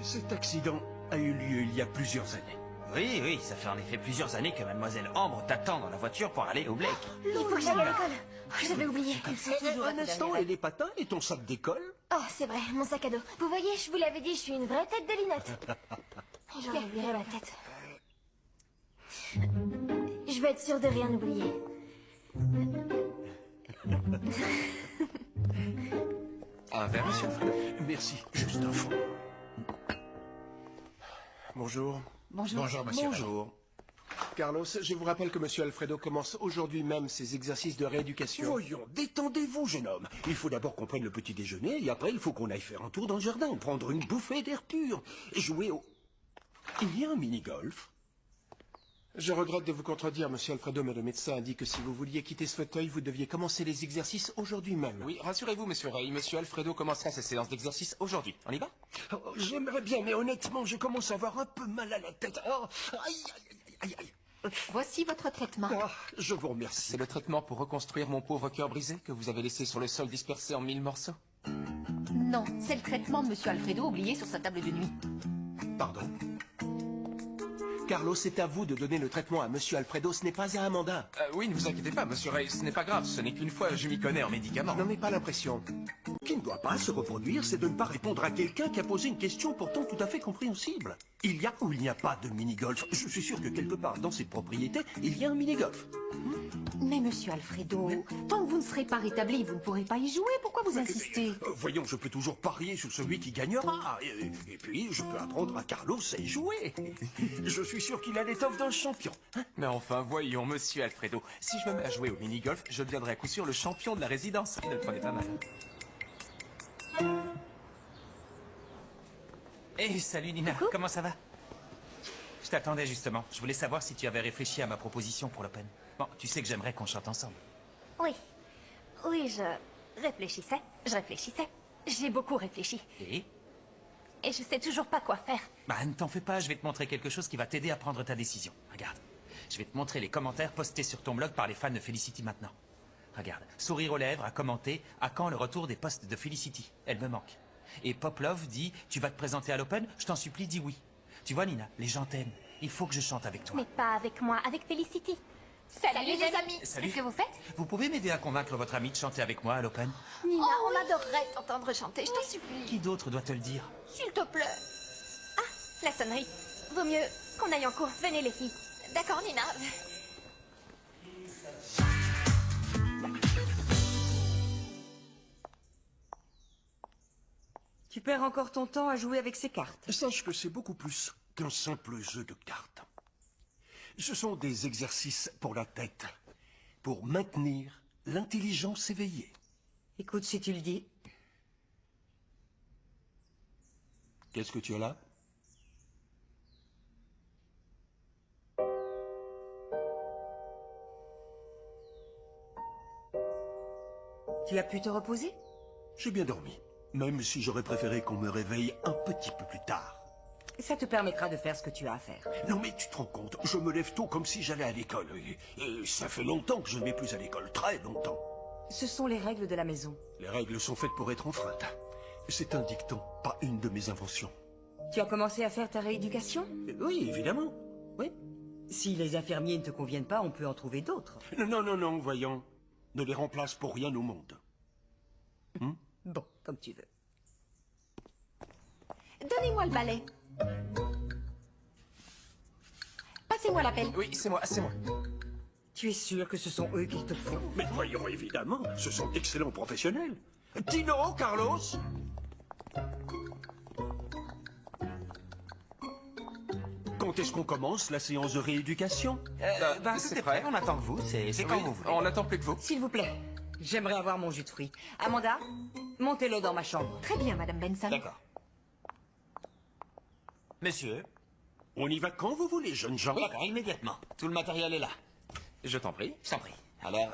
Cet accident a eu lieu il y a plusieurs années. Oui, oui, ça fait en effet plusieurs années que Mademoiselle Ambre t'attend dans la voiture pour aller au Blake. Il faut que j'aille à l'école. Oh, j'avais oublié. Un instant, et les patins et ton sac d'école? Oh, c'est vrai, mon sac à dos. Vous voyez, je vous l'avais dit, je suis une vraie tête de linette. J'aurais oublié ma tête. Je veux être sûre de rien oublier. Un verre, monsieur Alfredo? Merci, juste un fond. Bonjour. Bonjour, monsieur. Bonjour. Carlos, je vous rappelle que monsieur Alfredo commence aujourd'hui même ses exercices de rééducation. Voyons, détendez-vous, jeune homme. Il faut d'abord qu'on prenne le petit déjeuner, et après, il faut qu'on aille faire un tour dans le jardin, prendre une bouffée d'air pur, et jouer au... Il y a un mini-golf. Je regrette de vous contredire, monsieur Alfredo, mais le médecin a dit que si vous vouliez quitter ce fauteuil, vous deviez commencer les exercices aujourd'hui même. Oui, rassurez-vous, monsieur Ray. Monsieur Alfredo commencera ses séances d'exercice aujourd'hui. On y va? Oh, j'aimerais bien, mais honnêtement, je commence à avoir un peu mal à la tête. Oh, aïe, aïe, aïe, aïe. Voici votre traitement. Ah, je vous remercie. C'est le traitement pour reconstruire mon pauvre cœur brisé que vous avez laissé sur le sol dispersé en 1000 morceaux. Non, c'est le traitement de Monsieur Alfredo oublié sur sa table de nuit. Pardon? Carlos, c'est à vous de donner le traitement à monsieur Alfredo, ce n'est pas à Amanda. Oui, ne vous inquiétez pas, monsieur Ray. Ce n'est pas grave. Ce n'est qu'une fois, je m'y connais en médicaments. N'en ai pas l'impression. Ce qui ne doit pas se reproduire, c'est de ne pas répondre à quelqu'un qui a posé une question pourtant tout à fait compréhensible. Il y a ou il n'y a pas de mini-golf? Je suis sûr que quelque part dans cette propriété, il y a un mini-golf. Mais Monsieur Alfredo, tant que vous ne serez pas rétabli, vous ne pourrez pas y jouer. Pourquoi vous insistez? Voyons, je peux toujours parier sur celui qui gagnera. Et puis, je peux apprendre à Carlos à y jouer. Je suis sûr qu'il a l'étoffe d'un champion. Hein? Mais enfin, voyons, monsieur Alfredo. Si je me mets à jouer au mini-golf, je deviendrai à coup sûr le champion de la résidence. Ne le prenez pas mal. Hey, salut Nina, comment ça va? Je t'attendais justement. Je voulais savoir si tu avais réfléchi à ma proposition pour l'Open. Bon, tu sais que j'aimerais qu'on chante ensemble. Oui. Oui, je réfléchissais. J'ai beaucoup réfléchi. Et Et je sais toujours pas quoi faire. bah, ne t'en fais pas, je vais te montrer quelque chose qui va t'aider à prendre ta décision. Regarde. Je vais te montrer les commentaires postés sur ton blog par les fans de Felicity maintenant. Regarde, sourire aux lèvres a commenté « À quand le retour des posts de Felicity? Elle me manque. » Et Poplove dit « Tu vas te présenter à l'Open? Je t'en supplie, dis oui. » Tu vois Nina, les gens t'aiment. Il faut que je chante avec toi. Mais pas avec moi, avec Felicity. Salut les amis. Salut. Qu'est-ce que vous faites? Vous pouvez m'aider à convaincre votre ami de chanter avec moi à l'Open? Nina, on adorerait t'entendre chanter, je t'en supplie. Qui d'autre doit te le dire? S'il te plaît. Ah, la sonnerie. Vaut mieux qu'on aille en cours. Venez les filles. D'accord, Nina. Tu perds encore ton temps à jouer avec ces cartes. Sache que c'est beaucoup plus qu'un simple jeu de cartes. Ce sont des exercices pour la tête, pour maintenir l'intelligence éveillée. Écoute, si tu le dis. Qu'est-ce que tu as là? Tu as pu te reposer? J'ai bien dormi, même si j'aurais préféré qu'on me réveille un petit peu plus tard. Ça te permettra de faire ce que tu as à faire. Non mais tu te rends compte, je me lève tôt comme si j'allais à l'école. Et ça fait longtemps que je ne vais plus à l'école, très longtemps. Ce sont les règles de la maison. Les règles sont faites pour être enfreintes. C'est un dicton, pas une de mes inventions. Tu as commencé à faire ta rééducation? Oui, évidemment. Oui. Si les infirmiers ne te conviennent pas, on peut en trouver d'autres. Non, voyons. Ne les remplace pour rien au monde. Bon, comme tu veux. Donnez-moi le balai. Passez-moi la pelle. Oui, c'est moi, c'est moi. Tu es sûr que ce sont eux qui te font? Mais voyons, évidemment, ce sont d'excellents professionnels. Tino, Carlos? Quand est-ce qu'on commence la séance de rééducation? C'est prêt. On attend que vous, c'est quand vous voulez. On n'attend plus que vous. S'il vous plaît, j'aimerais avoir mon jus de fruits. Amanda, montez-le dans ma chambre. Très bien, Madame Benson. D'accord. Monsieur? On y va quand vous voulez, jeunes gens. D'accord, immédiatement. Tout le matériel est là. Je t'en prie. Je t'en prie. Alors,